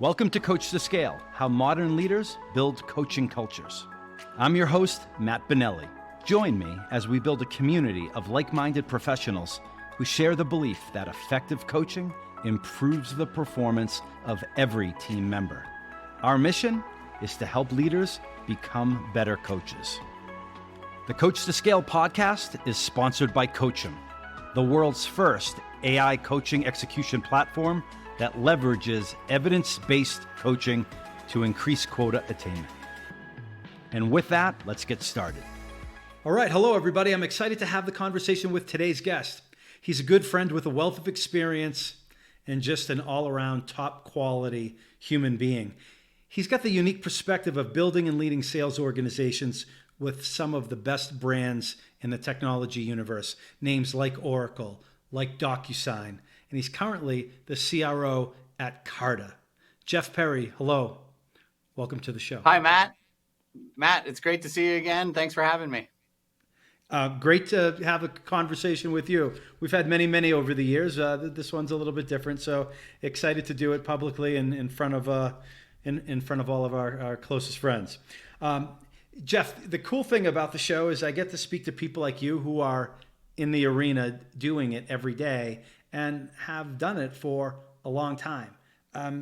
Welcome to Coach2Scale, how modern leaders build coaching cultures. I'm your host, Matt Benelli. Join me as we build a community of like-minded professionals who share the belief that effective coaching improves the performance of every team member. Our mission is to help leaders become better coaches. The Coach2Scale podcast is sponsored by Coachum, the world's first AI coaching execution platform that leverages evidence-based coaching to increase quota attainment. And with that, let's get started. All right, hello everybody. I'm excited to have the conversation with today's guest. He's a good friend with a wealth of experience and just an all-around top quality human being. He's got the unique perspective of building and leading sales organizations with some of the best brands in the technology universe, names like Oracle, like DocuSign, and he's currently the CRO at Carta. Jeff Perry, hello. Welcome to the show. Hi, Matt. Matt, it's great to see you again. Thanks for having me. Great to have a conversation with you. We've had many over the years. This one's a little bit different, so excited to do it publicly and in front of all of our closest friends. Jeff, the cool thing about the show is I get to speak to people like you who are in the arena doing it every day and have done it for a long time.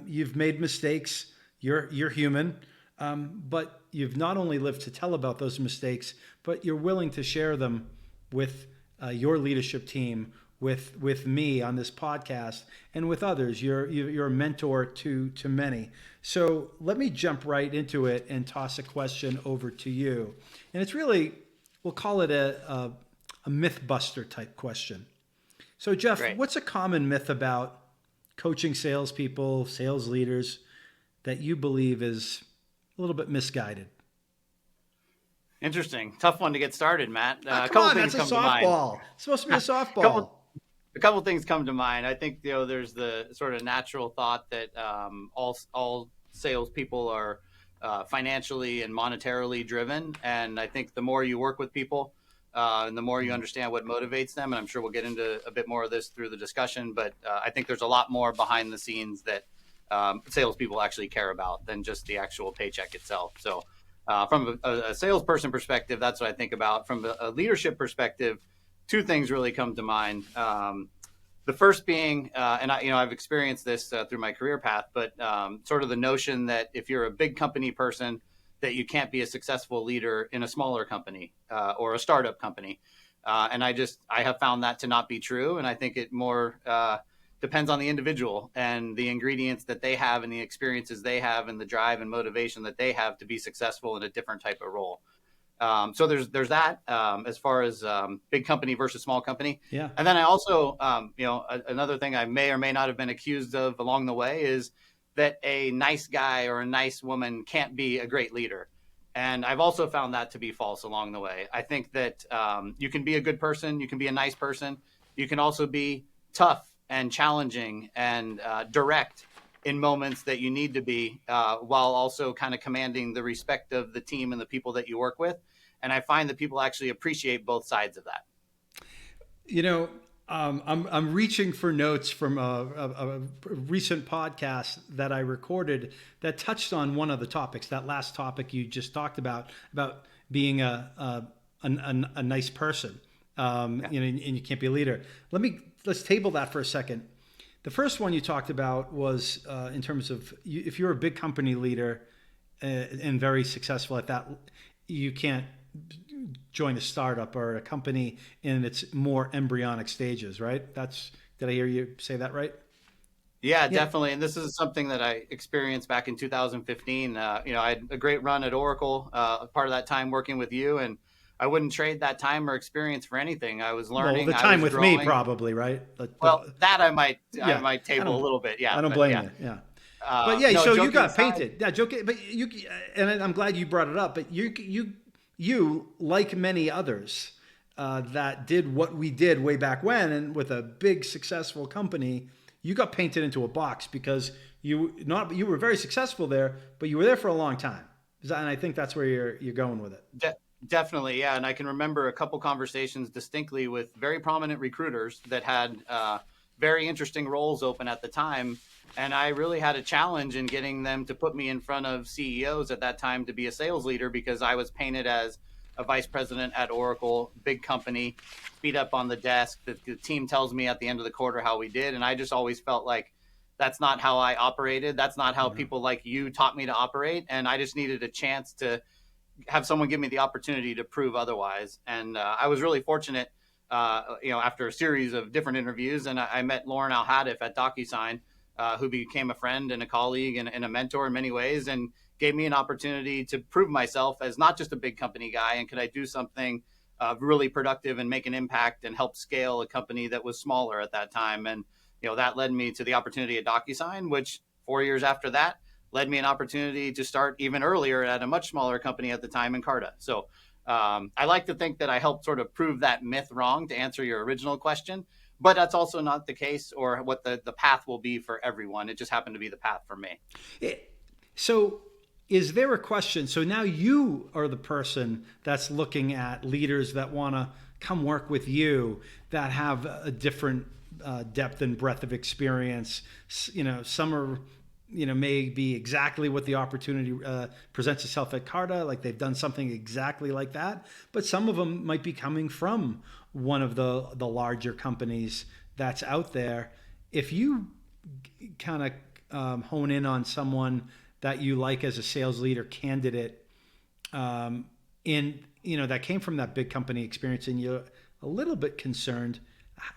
You've made mistakes. You're human, but you've not only lived to tell about those mistakes, but you're willing to share them with your leadership team, with me on this podcast, and with others. You're a mentor to many. So let me jump right into it and toss a question over to you. And it's really, we'll call it a Mythbuster type question. So Jeff, Great. What's a common myth about coaching salespeople, sales leaders that you believe is a little bit misguided? Interesting. Tough one to get started, Matt. A couple things come to mind. It's supposed to be a softball. A couple things come to mind. I think there's the sort of natural thought that all salespeople are financially and monetarily driven, and I think the more you work with people, and the more you understand what motivates them, and I'm sure we'll get into a bit more of this through the discussion, but I think there's a lot more behind the scenes that salespeople actually care about than just the actual paycheck itself. So from a salesperson perspective, that's what I think about. From a leadership perspective, two things really come to mind. The first being, and I've experienced this through my career path, but sort of the notion that if you're a big company person, that you can't be a successful leader in a smaller company or a startup company. And I have found that to not be true. And I think it more depends on the individual and the ingredients that they have and the experiences they have and the drive and motivation that they have to be successful in a different type of role. So there's that as far as big company versus small company. Yeah. And then I also, another thing I may or may not have been accused of along the way is that a nice guy or a nice woman can't be a great leader. And I've also found that to be false along the way. I think that you can be a good person, you can be a nice person, you can also be tough and challenging and direct in moments that you need to be, while also kind of commanding the respect of the team and the people that you work with. And I find that people actually appreciate both sides of that. I'm reaching for notes from a recent podcast that I recorded that touched on one of the topics, that last topic you just talked about being a nice person, and you can't be a leader. Let's table that for a second. The first one you talked about was in terms of if you're a big company leader and very successful at that, you can't join a startup or a company in its more embryonic stages, right? Did I hear you say that right? Yeah, definitely. And this is something that I experienced back in 2015. I had a great run at Oracle, part of that time working with you, and I wouldn't trade that time or experience for anything. I was learning. Well, the time with growing. Me, probably, right? That I might table a little bit. Yeah, I don't blame you. Yeah. But yeah, so you got painted. Yeah, joking. But and I'm glad you brought it up. But you, like many others that did what we did way back when, and with a big successful company, you got painted into a box because you were very successful there, but you were there for a long time. And I think that's where you're going with it. Definitely, yeah. And I can remember a couple conversations distinctly with very prominent recruiters that had very interesting roles open at the time And I really had a challenge in getting them to put me in front of CEOs at that time to be a sales leader, because I was painted as a vice president at Oracle, big company, feet up on the desk. The team tells me at the end of the quarter how we did. And I just always felt like that's not how I operated. That's not how people like you taught me to operate. And I just needed a chance to have someone give me the opportunity to prove otherwise. And I was really fortunate, after a series of different interviews, and I met Lauren Alhaddif at DocuSign, who became a friend and a colleague and a mentor in many ways, and gave me an opportunity to prove myself as not just a big company guy, and could I do something really productive and make an impact and help scale a company that was smaller at that time. And that led me to the opportunity at DocuSign, which 4 years after that led me an opportunity to start even earlier at a much smaller company at the time in Carta. So I like to think that I helped sort of prove that myth wrong, to answer your original question. But that's also not the case, or what the path will be for everyone. It just happened to be the path for me. So is there a question? So now you are the person that's looking at leaders that want to come work with you, that have a different depth and breadth of experience. Some are, may be exactly what the opportunity presents itself at Carta, like they've done something exactly like that. But some of them might be coming from one of the larger companies that's out there. If you kind of hone in on someone that you like as a sales leader candidate, that came from that big company experience, and you're a little bit concerned,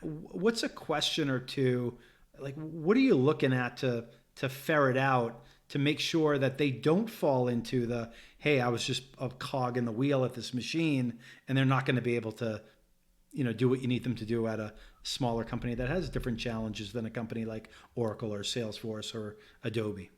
what's a question or two, like what are you looking at to ferret out to make sure that they don't fall into the, hey, I was just a cog in the wheel at this machine, and they're not going to be able to do what you need them to do at a smaller company that has different challenges than a company like Oracle or Salesforce or Adobe?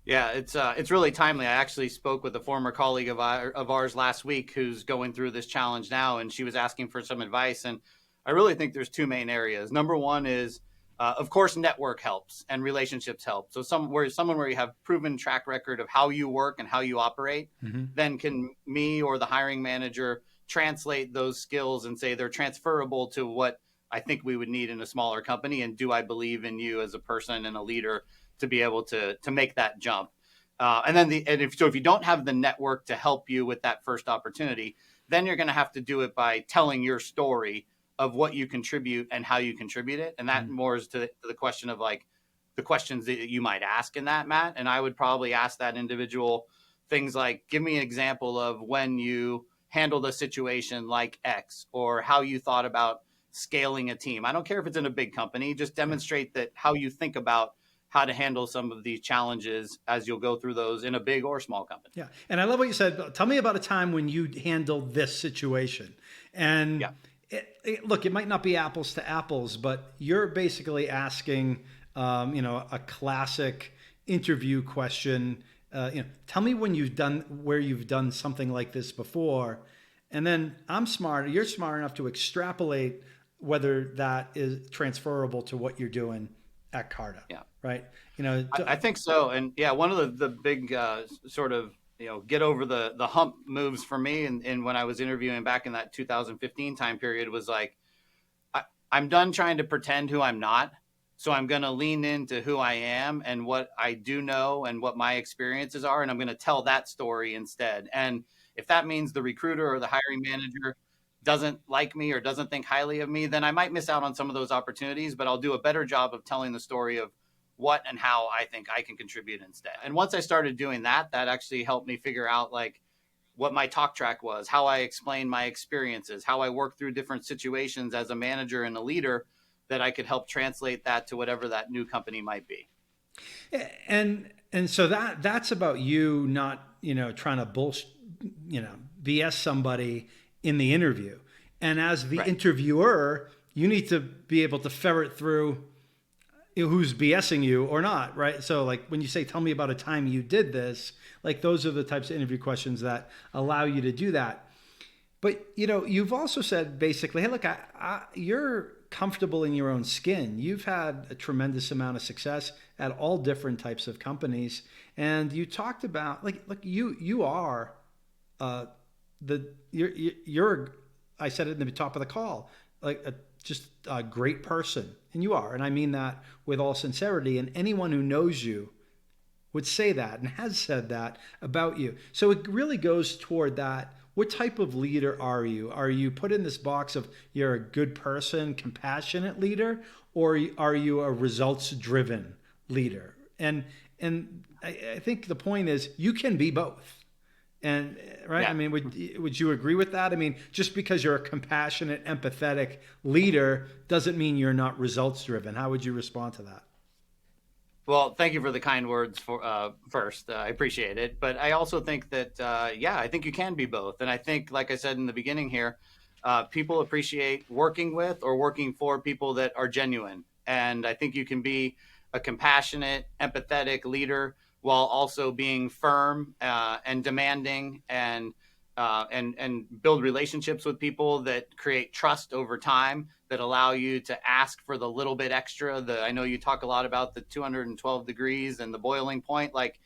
Yeah, it's really timely. I actually spoke with a former colleague of ours last week who's going through this challenge now, and she was asking for some advice. And I really think there's two main areas. Number one is, of course, network helps and relationships help. So someone where you have proven track record of how you work and how you operate, then can me or the hiring manager translate those skills and say they're transferable to what I think we would need in a smaller company, and do I believe in you as a person and a leader to be able to make that jump. If you don't have the network to help you with that first opportunity, then you're going to have to do it by telling your story of what you contribute and how you contribute it. And that more is to the question of like the questions that you might ask in that, Matt. And I would probably ask that individual things like, give me an example of when you handled a situation like X, or how you thought about scaling a team. I don't care if it's in a big company, just demonstrate that how you think about how to handle some of these challenges as you'll go through those in a big or small company. Yeah. And I love what you said. Tell me about a time when you handled this situation. And look, it might not be apples to apples, but you're basically asking, a classic interview question. Tell me where you've done something like this before. And then you're smart enough to extrapolate whether that is transferable to what you're doing at Carta. Yeah. Right. I think so. And one of the big sort of, get over the hump moves for me. And when I was interviewing back in that 2015 time period was like, I'm done trying to pretend who I'm not. So I'm going to lean into who I am and what I do know and what my experiences are. And I'm going to tell that story instead. And if that means the recruiter or the hiring manager doesn't like me or doesn't think highly of me, then I might miss out on some of those opportunities, but I'll do a better job of telling the story of what and how I think I can contribute instead. And once I started doing that, that actually helped me figure out like what my talk track was, how I explain my experiences, how I work through different situations as a manager and a leader, that I could help translate that to whatever that new company might be. And so that's about you not, trying to BS somebody in the interview. And as the interviewer, you need to be able to ferret through who's BSing you or not, right? So like when you say, tell me about a time you did this, like those are the types of interview questions that allow you to do that. But, you've also said basically, hey, look, you're comfortable in your own skin. You've had a tremendous amount of success at all different types of companies. And you talked about you are you're I said it in the top of the call, like just a great person, and you are, and I mean that with all sincerity, and anyone who knows you would say that and has said that about you. So it really goes toward that. What type of leader are you? Are you put in this box of you're a good person, compassionate leader, or are you a results-driven leader? And I think the point is you can be both. And right, Yeah. I mean, would you agree with that? I mean, just because you're a compassionate, empathetic leader doesn't mean you're not results-driven. How would you respond to that? Well, thank you for the kind words first. I appreciate it. But I also think that, I think you can be both. And I think, like I said in the beginning here, people appreciate working with or working for people that are genuine. And I think you can be a compassionate, empathetic leader while also being firm and demanding and build relationships with people that create trust over time, that allow you to ask for the little bit extra. I know you talk a lot about the 212 degrees and the boiling point. Like,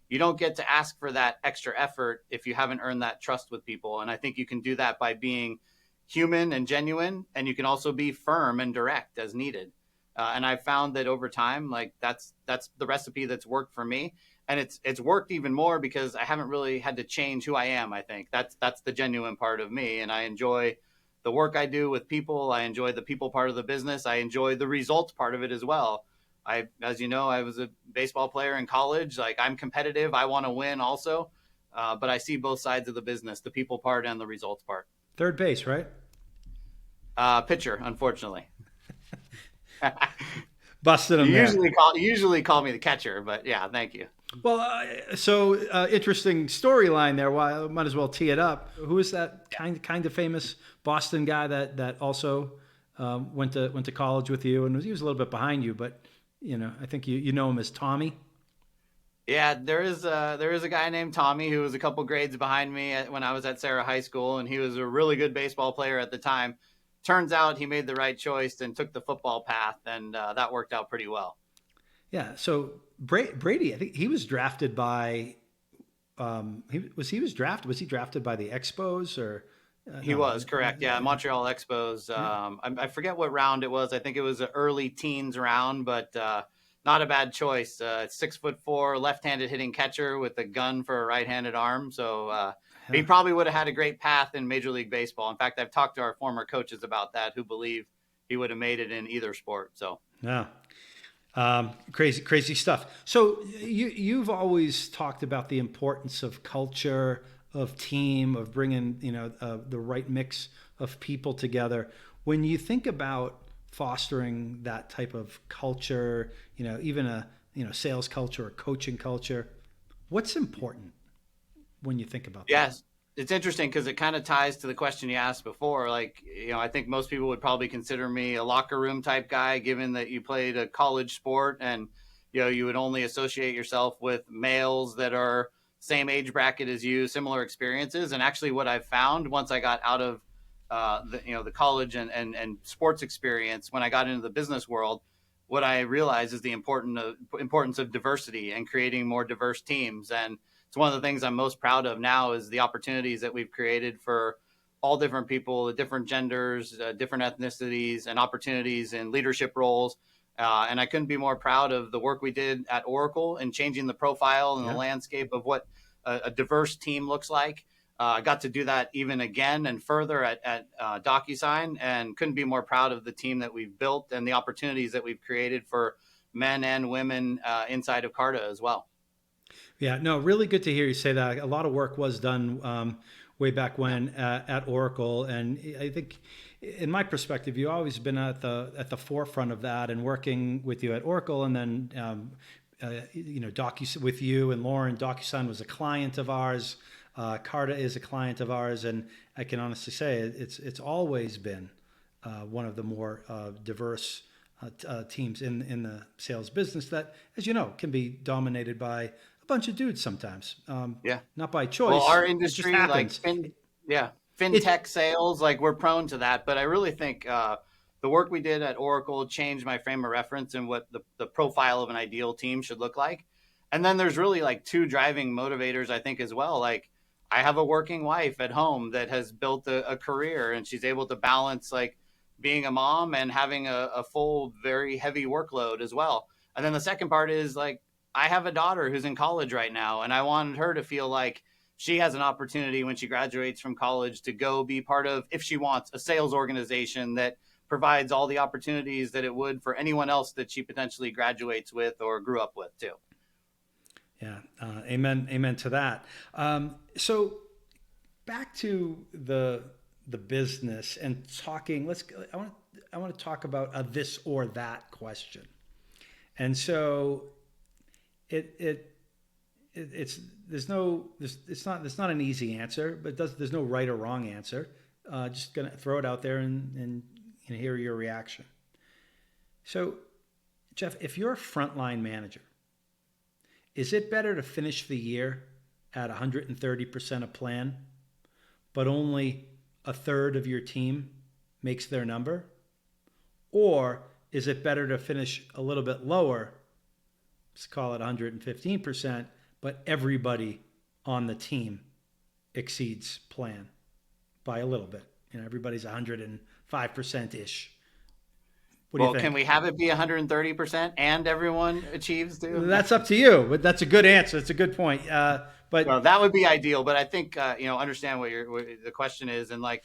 you don't get to ask for that extra effort if you haven't earned that trust with people. And I think you can do that by being human and genuine, and you can also be firm and direct as needed. And I've found that over time, like that's the recipe that's worked for me, and it's worked even more because I haven't really had to change who I am. I think that's the genuine part of me, and I enjoy the work I do with people. I enjoy the people part of the business. I enjoy the results part of it as well. As you know, I was a baseball player in college. Like, I'm competitive. I want to win also, but I see both sides of the business: the people part and the results part. Third base, right? Pitcher, unfortunately. Busted him You there. usually call me the catcher, but yeah, thank you. Well, interesting storyline there. Well, I might as well tee it up. Who is that kind of famous Boston guy that also went to college with you, and he was a little bit behind you, but I think you know him as Tommy. Yeah, there is a guy named Tommy who was a couple grades behind me when I was at Sarah High School, and he was a really good baseball player at the time. Turns out he made the right choice and took the football path, and that worked out pretty well. Yeah. So Brady, I think he was drafted by. Was he drafted by the Expos or? He No. was correct. Yeah, Montreal Expos. I forget what round it was. I think it was an early teens round, but not a bad choice. 6'4", left-handed hitting catcher with a gun for a right-handed arm. So he probably would have had a great path in Major League Baseball. In fact, I've talked to our former coaches about that, who believe he would have made it in either sport. So Yeah. Crazy stuff. So you've always talked about the importance of culture, of team, of bringing the right mix of people together. When you think about fostering that type of culture, even a sales culture or coaching culture, what's important when you think about that? yes, it's interesting because it kind of ties to the question you asked before. Like, I think most people would probably consider me a locker room type guy, given that you played a college sport and, you would only associate yourself with males that are same age bracket as you, similar experiences. And actually what I've found once I got out of the college and sports experience, when I got into the business world, what I realized is the importance of diversity and creating more diverse teams. And it's one of the things I'm most proud of now is the opportunities that we've created for all different people, different genders, different ethnicities, and opportunities in leadership roles. And I couldn't be more proud of the work we did at Oracle and changing the profile and the landscape of what a diverse team looks like. I got to do that even again and further at DocuSign, and couldn't be more proud of the team that we've built and the opportunities that we've created for men and women inside of Carta as well. Yeah, no, really good to hear you say that. A lot of work was done way back when at Oracle, and I think, in my perspective, you've always been at the forefront of that, and working with you at Oracle, and then with you and Lauren. DocuSign was a client of ours. Carta is a client of ours, and I can honestly say it's always been one of the more diverse teams in the sales business that, as you know, can be dominated by a bunch of dudes sometimes. Not by choice. Well, our it industry, just happens. fintech sales, like, we're prone to that. But I really think the work we did at Oracle changed my frame of reference and what the profile of an ideal team should look like. And then there's really like two driving motivators, I think, as well. Like, I have a working wife at home that has built a career, and she's able to balance like being a mom and having a full, very heavy workload as well. And then the second part is like, I have a daughter who's in college right now, and I wanted her to feel like she has an opportunity when she graduates from college to go be part of, if she wants, a sales organization that provides all the opportunities that it would for anyone else that she potentially graduates with or grew up with too. Yeah. Amen to that. So back to the business and talking, I want to talk about a this or that question. And so it's not an easy answer, but there's no right or wrong answer. Just gonna throw it out there and hear your reaction. So, Jeff, if you're a frontline manager, is it better to finish the year at 130% of plan, but only a third of your team makes their number? Or is it better to finish a little bit lower, let's call it 115%, but everybody on the team exceeds plan by a little bit? Everybody's 105%-ish. Well, can we have it be 130% and everyone achieves too? That's up to you, but that's a good answer. It's a good point. But well, that would be ideal. But I think understand what the question is, and like,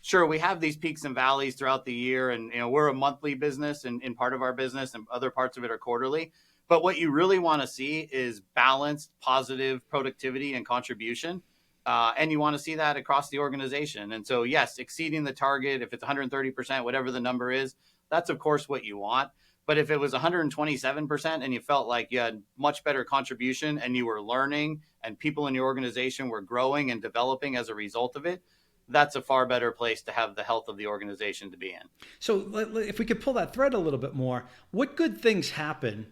sure, we have these peaks and valleys throughout the year, and we're a monthly business, and in part of our business, and other parts of it are quarterly. But what you really want to see is balanced, positive productivity and contribution. And you want to see that across the organization. And so, yes, exceeding the target, if it's 130%, whatever the number is, that's of course what you want. But if it was 127% and you felt like you had much better contribution and you were learning and people in your organization were growing and developing as a result of it, that's a far better place to have the health of the organization to be in. So if we could pull that thread a little bit more, what good things happen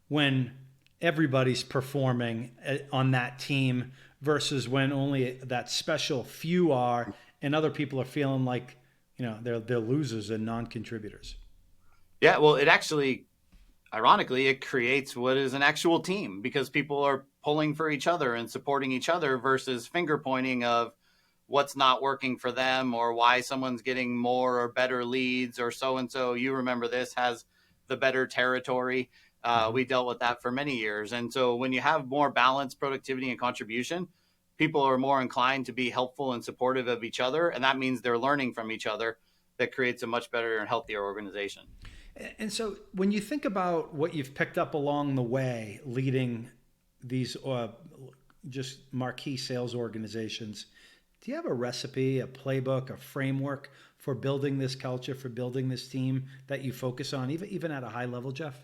when everybody's performing on that team versus when only that special few are and other people are feeling like, they're losers and non-contributors? Yeah, well, it actually, ironically, it creates what is an actual team because people are pulling for each other and supporting each other versus finger pointing of what's not working for them or why someone's getting more or better leads or so-and-so, you remember this, has the better territory. We dealt with that for many years. And so when you have more balanced productivity and contribution, people are more inclined to be helpful and supportive of each other. And that means they're learning from each other. That creates a much better and healthier organization. And so when you think about what you've picked up along the way, leading these just marquee sales organizations, do you have a recipe, a playbook, a framework for building this culture, for building this team that you focus on, even at a high level, Jeff?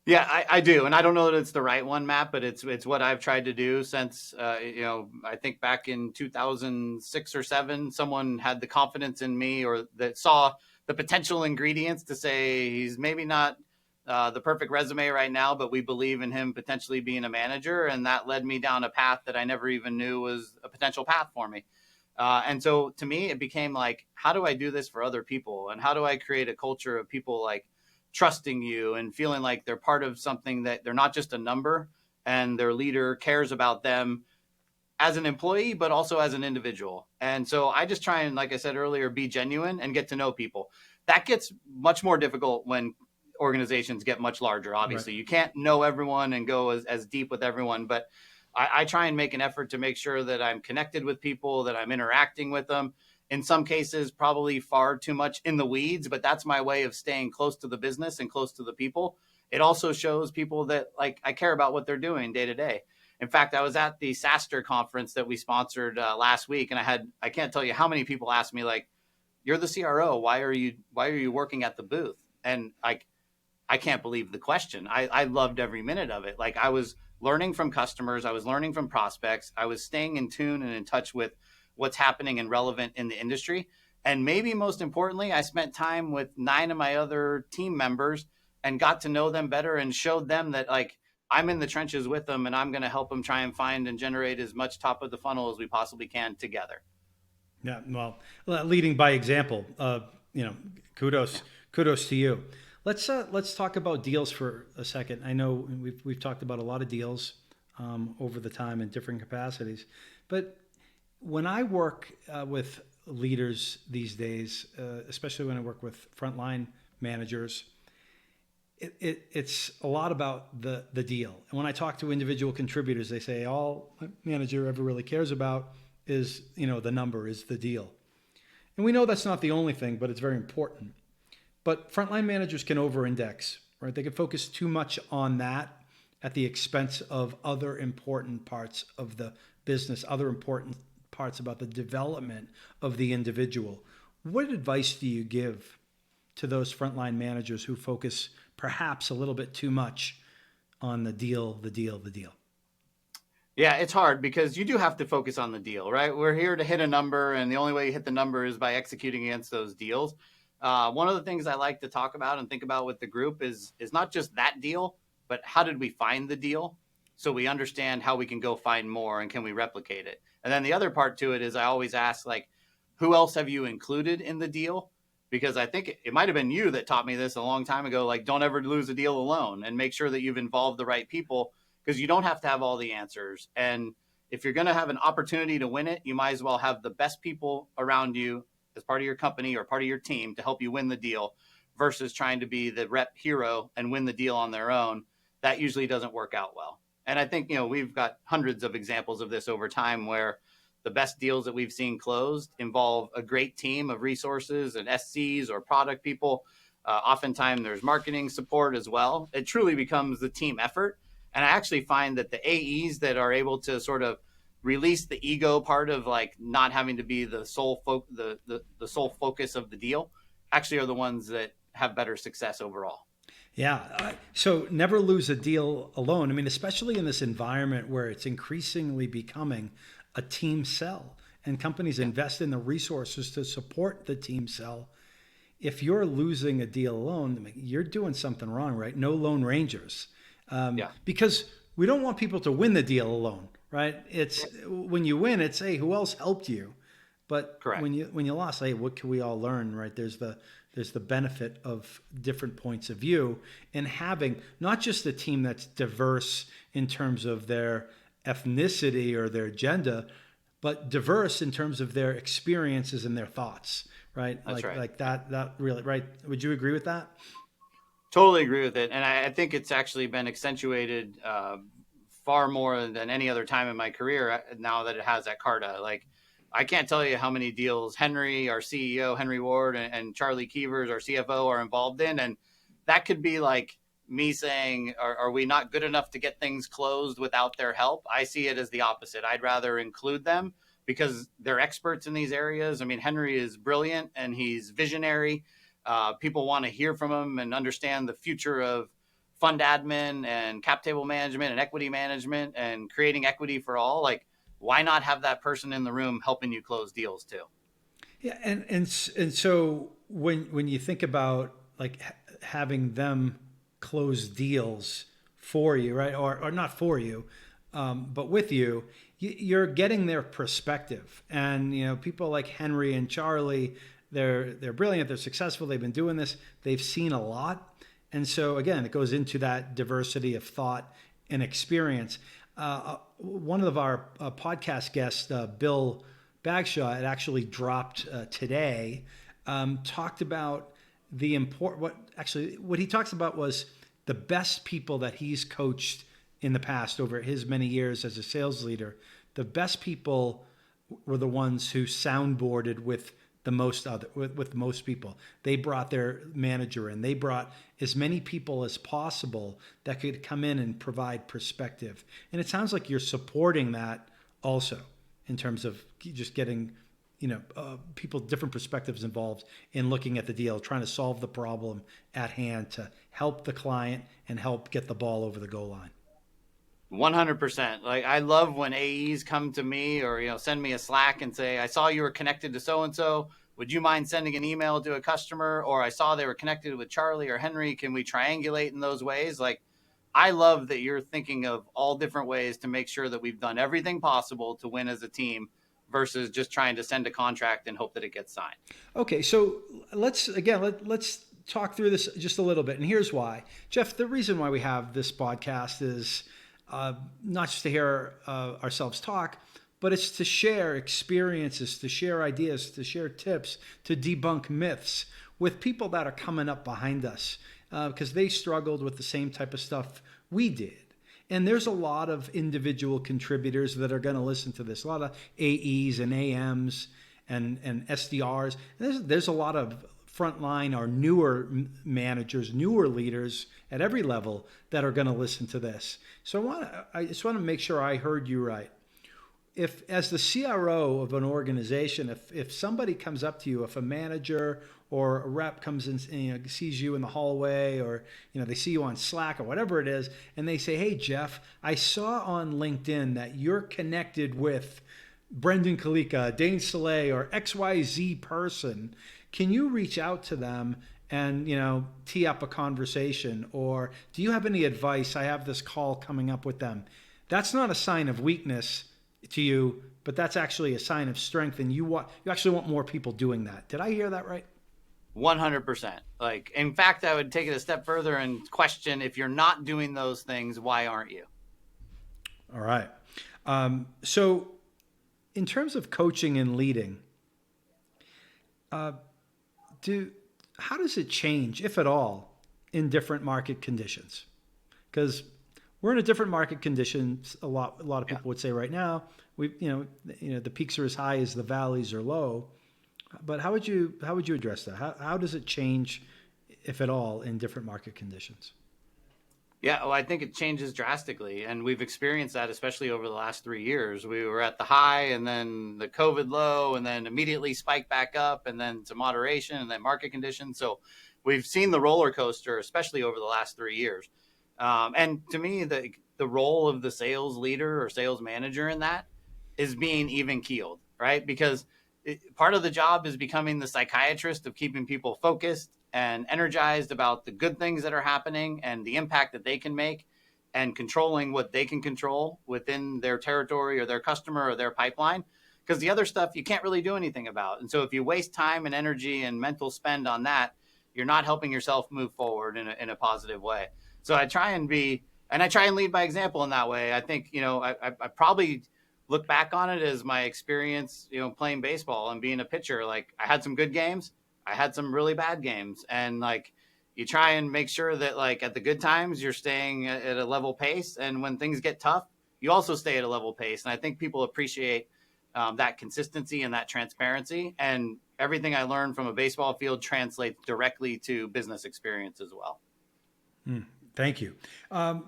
Yeah, I do. And I don't know that it's the right one, Matt, but it's what I've tried to do since, I think back in 2006 or 7, someone had the confidence in me or that saw the potential ingredients to say he's maybe not the perfect resume right now, but we believe in him potentially being a manager. And that led me down a path that I never even knew was a potential path for me. And so to me, it became like, how do I do this for other people? And how do I create a culture of people like trusting you and feeling like they're part of something, that they're not just a number and their leader cares about them as an employee, but also as an individual. And so I just try and, like I said earlier, be genuine and get to know people. That gets much more difficult when organizations get much larger. Obviously, right. You can't know everyone and go as deep with everyone, but I try and make an effort to make sure that I'm connected with people, that I'm interacting with them. In some cases, probably far too much in the weeds, but that's my way of staying close to the business and close to the people. It also shows people that like I care about what they're doing day to day. In fact, I was at the SaaStr conference that we sponsored last week, and I can't tell you how many people asked me like, "You're the CRO. Why are you working at the booth?" And I can't believe the question. I loved every minute of it. Like I was learning from customers, I was learning from prospects, I was staying in tune and in touch with what's happening and relevant in the industry. And maybe most importantly, I spent time with 9 of my other team members and got to know them better and showed them that like I'm in the trenches with them and I'm going to help them try and find and generate as much top of the funnel as we possibly can together. Yeah, well, leading by example, kudos to you. Let's talk about deals for a second. I know we've talked about a lot of deals over the time in different capacities, but when I work with leaders these days, especially when I work with frontline managers, it's a lot about the deal. And when I talk to individual contributors, they say all a manager ever really cares about is, the number, is the deal. And we know that's not the only thing, but it's very important. But frontline managers can over-index, right? They can focus too much on that at the expense of other important parts of the business, other important parts about the development of the individual. What advice do you give to those frontline managers who focus perhaps a little bit too much on the deal? Yeah, it's hard because you do have to focus on the deal, right? We're here to hit a number, and the only way you hit the number is by executing against those deals. One of the things I like to talk about and think about with the group is not just that deal, but how did we find the deal? So we understand how we can go find more and can we replicate it? And then the other part to it is I always ask, like, who else have you included in the deal? Because I think it might have been you that taught me this a long time ago, like, don't ever lose a deal alone and make sure that you've involved the right people, because you don't have to have all the answers. And if you're going to have an opportunity to win it, you might as well have the best people around you as part of your company or part of your team to help you win the deal versus trying to be the rep hero and win the deal on their own. That usually doesn't work out well. And I think, we've got hundreds of examples of this over time where the best deals that we've seen closed involve a great team of resources and SCs or product people. Oftentimes there's marketing support as well. It truly becomes the team effort. And I actually find that the AEs that are able to sort of release the ego part of like not having to be the sole focus of the deal actually are the ones that have better success overall. Yeah. So never lose a deal alone. I mean, especially in this environment where it's increasingly becoming a team sell and companies invest in the resources to support the team sell. If you're losing a deal alone, you're doing something wrong, right? No Lone Rangers. Because we don't want people to win the deal alone, right? It's when you win, it's, hey, who else helped you? But correct. when you lost, hey, what can we all learn, right? There's the benefit of different points of view and having not just a team that's diverse in terms of their ethnicity or their agenda, but diverse in terms of their experiences and their thoughts, right? That's right. Like that really, right? Would you agree with that? Totally agree with it. And I think it's actually been accentuated far more than any other time in my career now that it has at Carta. Like, I can't tell you how many deals Henry, our CEO, Henry Ward, and Charlie Keevers, our CFO, are involved in. And that could be like me saying, are we not good enough to get things closed without their help? I see it as the opposite. I'd rather include them because they're experts in these areas. I mean, Henry is brilliant and he's visionary. People want to hear from him and understand the future of fund admin and cap table management and equity management and creating equity for all. Like, why not have that person in the room helping you close deals too? Yeah, and so when you think about like having them close deals for you, right, or not for you, but with you, you're getting their perspective. And people like Henry and Charlie, they're brilliant, they're successful, they've been doing this, they've seen a lot, and so again, it goes into that diversity of thought and experience. One of our podcast guests, Bill Bagshaw, it actually dropped today, talked about what he talks about was the best people that he's coached in the past over his many years as a sales leader. The best people were the ones who soundboarded with most people. They brought their manager in. They brought as many people as possible that could come in and provide perspective. And it sounds like you're supporting that also in terms of just getting, people, different perspectives involved in looking at the deal, trying to solve the problem at hand to help the client and help get the ball over the goal line. 100%. Like, I love when AEs come to me or, send me a Slack and say, I saw you were connected to so-and-so. Would you mind sending an email to a customer? Or I saw they were connected with Charlie or Henry. Can we triangulate in those ways? Like, I love that you're thinking of all different ways to make sure that we've done everything possible to win as a team versus just trying to send a contract and hope that it gets signed. Okay. So let's talk through this just a little bit. And here's why. Jeff, the reason why we have this podcast is not just to hear ourselves talk, but it's to share experiences, to share ideas, to share tips, to debunk myths with people that are coming up behind us because they struggled with the same type of stuff we did. And there's a lot of individual contributors that are going to listen to this, a lot of AEs and AMs and SDRs. There's a lot of frontline or newer managers, newer leaders at every level that are going to listen to this. So I just want to make sure I heard you right. If, as the CRO of an organization, if somebody comes up to you, if a manager or a rep comes in, sees you in the hallway, or they see you on Slack or whatever it is, and they say, "Hey Jeff, I saw on LinkedIn that you're connected with Brendan Kalika, Dane Soleil, or XYZ person. Can you reach out to them and tee up a conversation? Or do you have any advice? I have this call coming up with them." That's not a sign of weakness to you, but that's actually a sign of strength, and you actually want more people doing that. Did I hear that right? 100%. Like, in fact, I would take it a step further and question, if you're not doing those things, why aren't you? All right. So in terms of coaching and leading, how does it change, if at all, in different market conditions? Because we're in a different market conditions. A lot of people would say right now, the peaks are as high as the valleys are low. But how would you address that? How does it change, if at all, in different market conditions? Yeah, well, I think it changes drastically, and we've experienced that, especially over the last 3 years. We were at the high, and then the COVID low, and then immediately spiked back up, and then to moderation, and then market conditions. So we've seen the roller coaster, especially over the last 3 years. And to me, the role of the sales leader or sales manager in that is being even keeled, right? Because part of the job is becoming the psychiatrist of keeping people focused and energized about the good things that are happening and the impact that they can make, and controlling what they can control within their territory or their customer or their pipeline. Because the other stuff you can't really do anything about. And so if you waste time and energy and mental spend on that, you're not helping yourself move forward in a positive way. So I try and lead by example in that way. I think, I probably look back on it as my experience, playing baseball and being a pitcher. Like, I had some good games, I had some really bad games, and like, you try and make sure that like at the good times you're staying at a level pace, and when things get tough, you also stay at a level pace. And I think people appreciate that consistency and that transparency, and everything I learned from a baseball field translates directly to business experience as well. Thank you.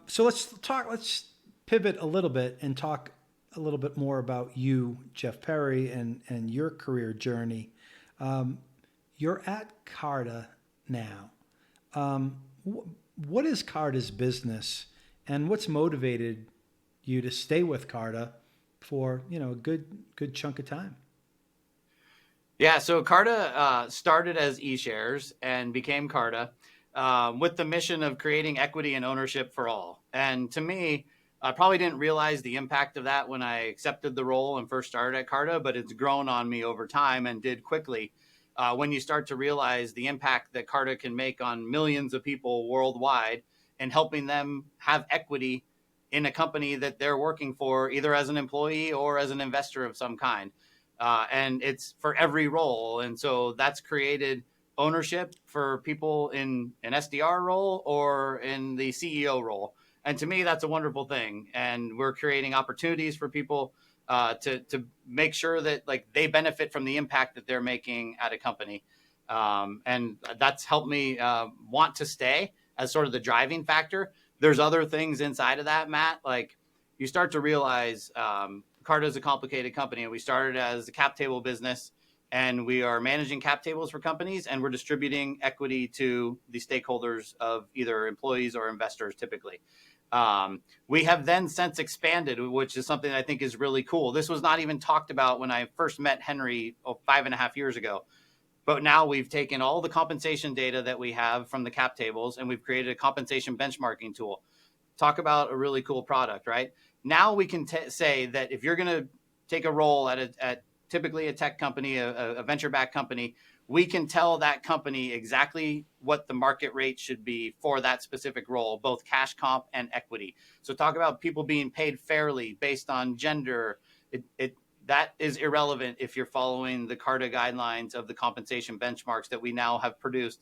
So let's pivot a little bit and talk a little bit more about you, Jeff Perry, and your career journey. You're at Carta now. What is Carta's business, and what's motivated you to stay with Carta for a good chunk of time? Yeah, so Carta started as eShares and became Carta with the mission of creating equity and ownership for all. And to me, I probably didn't realize the impact of that when I accepted the role and first started at Carta, but it's grown on me over time and did quickly. When you start to realize the impact that Carta can make on millions of people worldwide and helping them have equity in a company that they're working for, either as an employee or as an investor of some kind. And it's for every role. And so that's created ownership for people in an SDR role or in the CEO role. And to me, that's a wonderful thing. And we're creating opportunities for people to make sure that like they benefit from the impact that they're making at a company. And that's helped me want to stay as sort of the driving factor. There's other things inside of that, Matt. Like, you start to realize Carta is a complicated company, and we started as a cap table business, and we are managing cap tables for companies, and we're distributing equity to the stakeholders of either employees or investors typically. We have then since expanded, which is something I think is really cool. This was not even talked about when I first met Henry 5.5 years ago. But now we've taken all the compensation data that we have from the cap tables, and we've created a compensation benchmarking tool. Talk about a really cool product, right? Now we can say that if you're going to take a role at typically a tech company, a venture-backed company, we can tell that company exactly what the market rate should be for that specific role, both cash comp and equity. So talk about people being paid fairly based on gender. that is irrelevant if you're following the Carta guidelines of the compensation benchmarks that we now have produced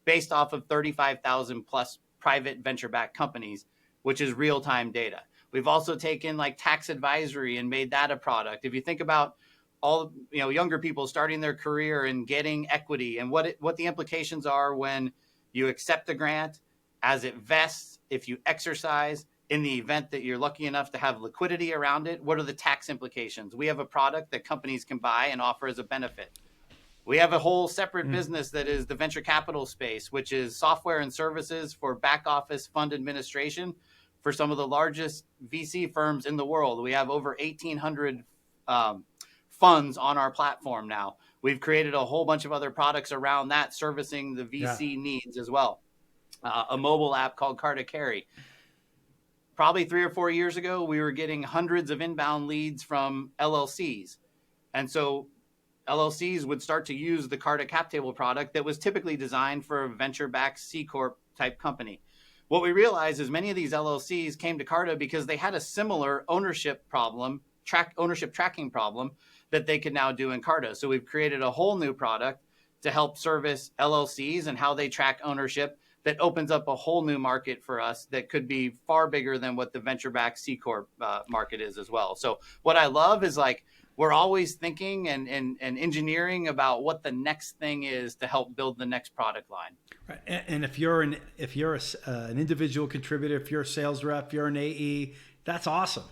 based off of 35,000 plus private venture-backed companies, which is real-time data. We've also taken like tax advisory and made that a product. If you think about all, younger people starting their career and getting equity and what the implications are when you accept a grant, as it vests, if you exercise, in the event that you're lucky enough to have liquidity around it, what are the tax implications? We have a product that companies can buy and offer as a benefit. We have a whole separate business that is the venture capital space, which is software and services for back office fund administration for some of the largest VC firms in the world. We have over 1,800 funds on our platform now. We've created a whole bunch of other products around that, servicing the VC needs as well. A mobile app called Carta Carry. Probably 3 or 4 years ago, we were getting hundreds of inbound leads from LLCs. And so LLCs would start to use the Carta cap table product that was typically designed for a venture-backed C Corp type company. What we realized is many of these LLCs came to Carta because they had a similar ownership tracking problem that they could now do in Carta. So we've created a whole new product to help service LLCs and how they track ownership that opens up a whole new market for us that could be far bigger than what the venture-backed C Corp market is as well. So what I love is like, we're always thinking and engineering about what the next thing is to help build the next product line. Right. And if you're an individual contributor, if you're a sales rep, if you're an AE, that's awesome,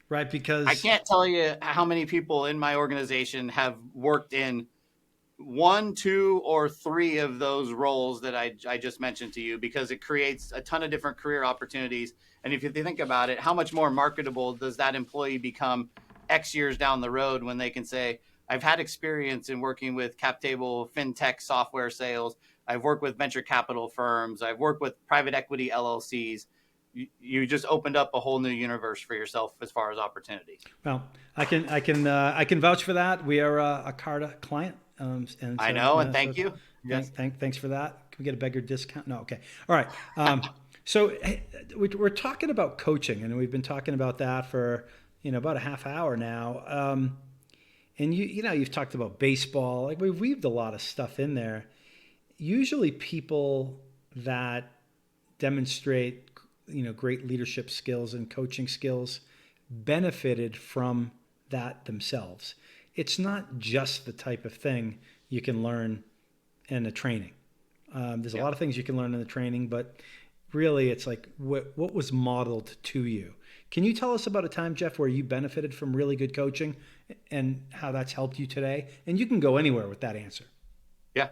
right? Because I can't tell you how many people in my organization have worked in 1, 2, or 3 of those roles that I just mentioned to you, because it creates a ton of different career opportunities. And if you think about it, how much more marketable does that employee become X years down the road when they can say, I've had experience in working with cap table, fintech, software sales. I've worked with venture capital firms. I've worked with private equity LLCs. You just opened up a whole new universe for yourself as far as opportunity. Well, I can vouch for that. We are a Carta client. And so, I know, and thank you. Yes. Thanks for that. Can we get a bigger discount? No, okay. All right. So we're talking about coaching, and we've been talking about that for about a half hour now. And you've talked about baseball. Like, we've weaved a lot of stuff in there. Usually, people that demonstrate great leadership skills and coaching skills benefited from that themselves. It's not just the type of thing you can learn in a training. There's a lot of things you can learn in the training, but really it's like what was modeled to you. Can you tell us about a time, Jeff, where you benefited from really good coaching and how that's helped you today? And you can go anywhere with that answer. Yeah.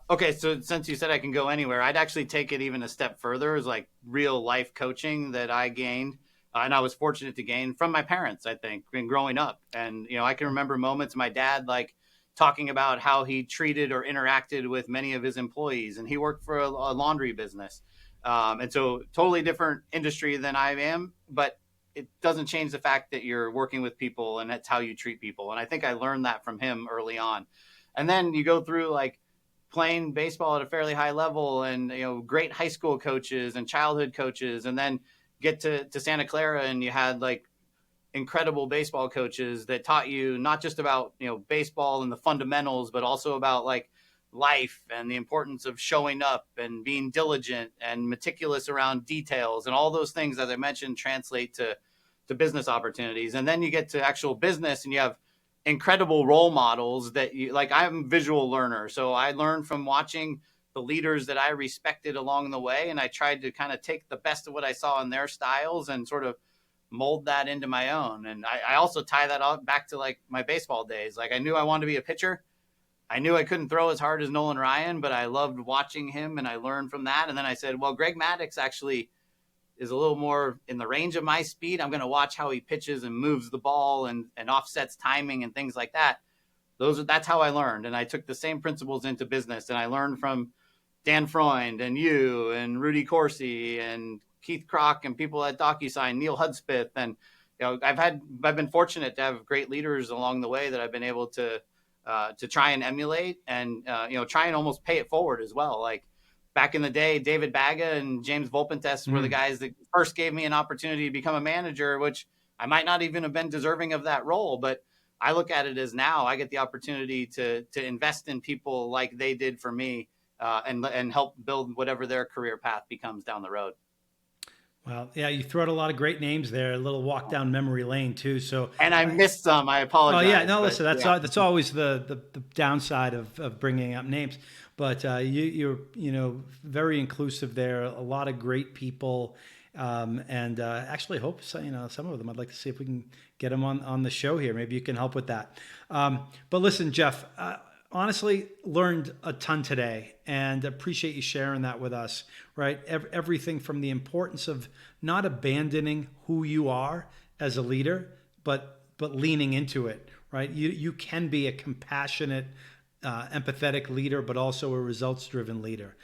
Okay. So since you said I can go anywhere, I'd actually take it even a step further. Is like real life coaching that I gained. And I was fortunate to gain from my parents, I think, in growing up. And, I can remember moments my dad, like, talking about how he treated or interacted with many of his employees. And he worked for a laundry business. And so totally different industry than I am, but it doesn't change the fact that you're working with people and that's how you treat people. And I think I learned that from him early on. And then you go through like playing baseball at a fairly high level and, great high school coaches and childhood coaches, and then get to Santa Clara and you had like incredible baseball coaches that taught you not just about, baseball and the fundamentals, but also about like life and the importance of showing up and being diligent and meticulous around details. And all those things, as I mentioned, translate to business opportunities. And then you get to actual business and you have incredible role models that you like. I'm a visual learner. So I learned from watching the leaders that I respected along the way. And I tried to kind of take the best of what I saw in their styles and sort of mold that into my own. And I also tie that all back to like my baseball days. Like, I knew I wanted to be a pitcher. I knew I couldn't throw as hard as Nolan Ryan, but I loved watching him and I learned from that. And then I said, well, Greg Maddux actually is a little more in the range of my speed. I'm going to watch how he pitches and moves the ball and offsets timing and things like that. That's how I learned. And I took the same principles into business. And I learned from Dan Freund and you and Rudy Corsi and Keith Kroc and people at DocuSign, Neil Hudspeth. And, I've been fortunate to have great leaders along the way that I've been able to try and emulate and, try and almost pay it forward as well. Like back in the day, David Baga and James Volpentest were the guys that first gave me an opportunity to become a manager, which I might not even have been deserving of that role, but I look at it as now I get the opportunity to invest in people like they did for me, and help build whatever their career path becomes down the road. Well, yeah, you threw out a lot of great names there. A little walk down memory lane too. So, And I missed some. I apologize. oh yeah, no, listen, yeah. that's always the downside of bringing up names. But you're very inclusive there. A lot of great people, and actually hope some of them. I'd like to see if we can get them on the show here. Maybe you can help with that. But listen, Jeff. Honestly, learned a ton today, and appreciate you sharing that with us, right? Everything from the importance of not abandoning who you are as a leader, but leaning into it, right? You can be a compassionate, empathetic leader, but also a results-driven leader.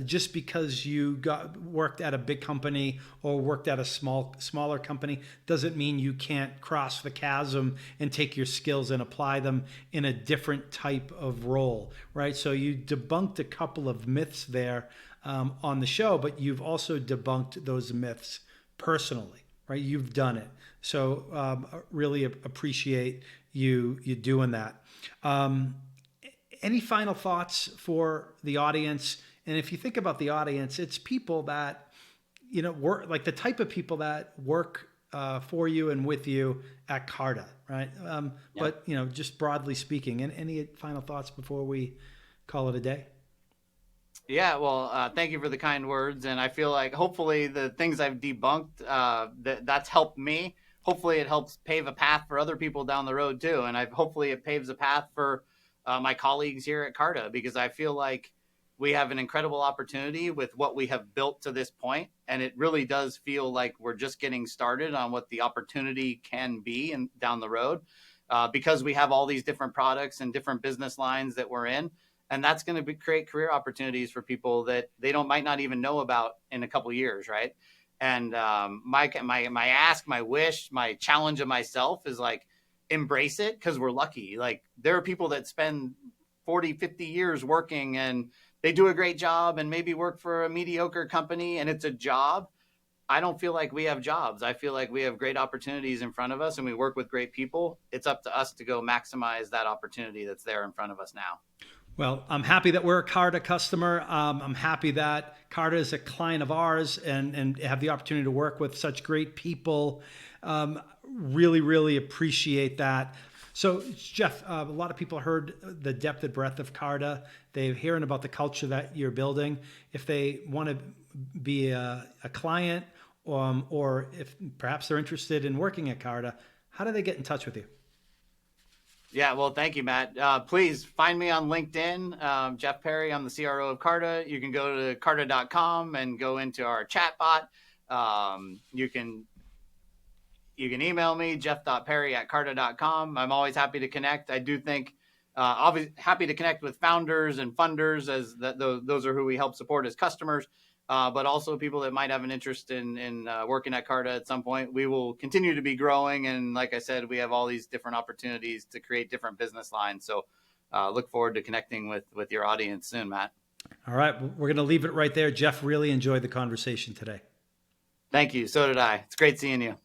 Just because you worked at a big company or worked at a smaller company doesn't mean you can't cross the chasm and take your skills and apply them in a different type of role, right? So you debunked a couple of myths there on the show, but you've also debunked those myths personally, right? You've done it. So really appreciate you doing that. Any final thoughts for the audience? And if you think about the audience, it's people that, work, like the type of people that work for you and with you at Carta, right? Yeah. But, just broadly speaking, and any final thoughts before we call it a day? Yeah, well, thank you for the kind words. And I feel like hopefully the things I've debunked, that's helped me. Hopefully it helps pave a path for other people down the road too. And hopefully it paves a path for my colleagues here at Carta, because I feel like we have an incredible opportunity with what we have built to this point. And it really does feel like we're just getting started on what the opportunity can be and down the road, because we have all these different products and different business lines that we're in. And that's going to create career opportunities for people that they might not even know about in a couple of years, right? And my ask, my wish, my challenge of myself is like, embrace it, because we're lucky. Like, there are people that spend 40, 50 years working and they do a great job and maybe work for a mediocre company and it's a job. I don't feel like we have jobs. I feel like we have great opportunities in front of us and we work with great people. It's up to us to go maximize that opportunity that's there in front of us now. Well, I'm happy that we're a Carta customer. I'm happy that Carta is a client of ours and have the opportunity to work with such great people. Really, really appreciate that. So, Jeff, a lot of people heard the depth and breadth of Carta. They're hearing about the culture that you're building. If they want to be a client, or if perhaps they're interested in working at Carta, how do they get in touch with you? Yeah, well, thank you, Matt. Please find me on LinkedIn, Jeff Perry. I'm the CRO of Carta. You can go to carta.com and go into our chat bot. You can email me, jeff.perry@carta.com. I'm always happy to connect. I do think obviously happy to connect with founders and funders, as those are who we help support as customers, but also people that might have an interest in working at Carta at some point. We will continue to be growing. And like I said, we have all these different opportunities to create different business lines. So look forward to connecting with your audience soon, Matt. All right. We're going to leave it right there. Jeff, really enjoyed the conversation today. Thank you. So did I. It's great seeing you.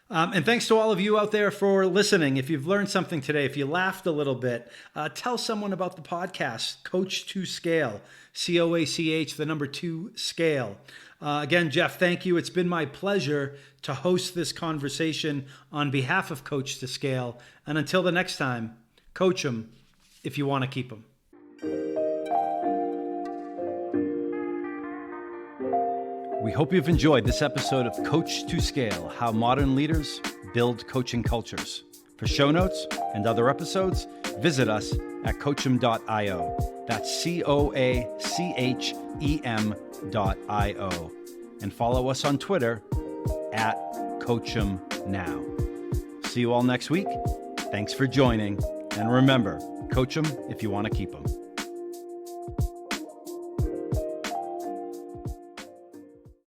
And thanks to all of you out there for listening. If you've learned something today, if you laughed a little bit, tell someone about the podcast, Coach2Scale, COACH, the number 2 scale. Again, Jeff, thank you. It's been my pleasure to host this conversation on behalf of Coach2Scale. And until the next time, coach them if you want to keep them. We hope you've enjoyed this episode of Coach2Scale, How Modern Leaders Build Coaching Cultures. For show notes and other episodes, visit us at coachem.io. That's COACHEM.io. And follow us on Twitter at CoachemNow. See you all next week. Thanks for joining. And remember, coach them if you want to keep them.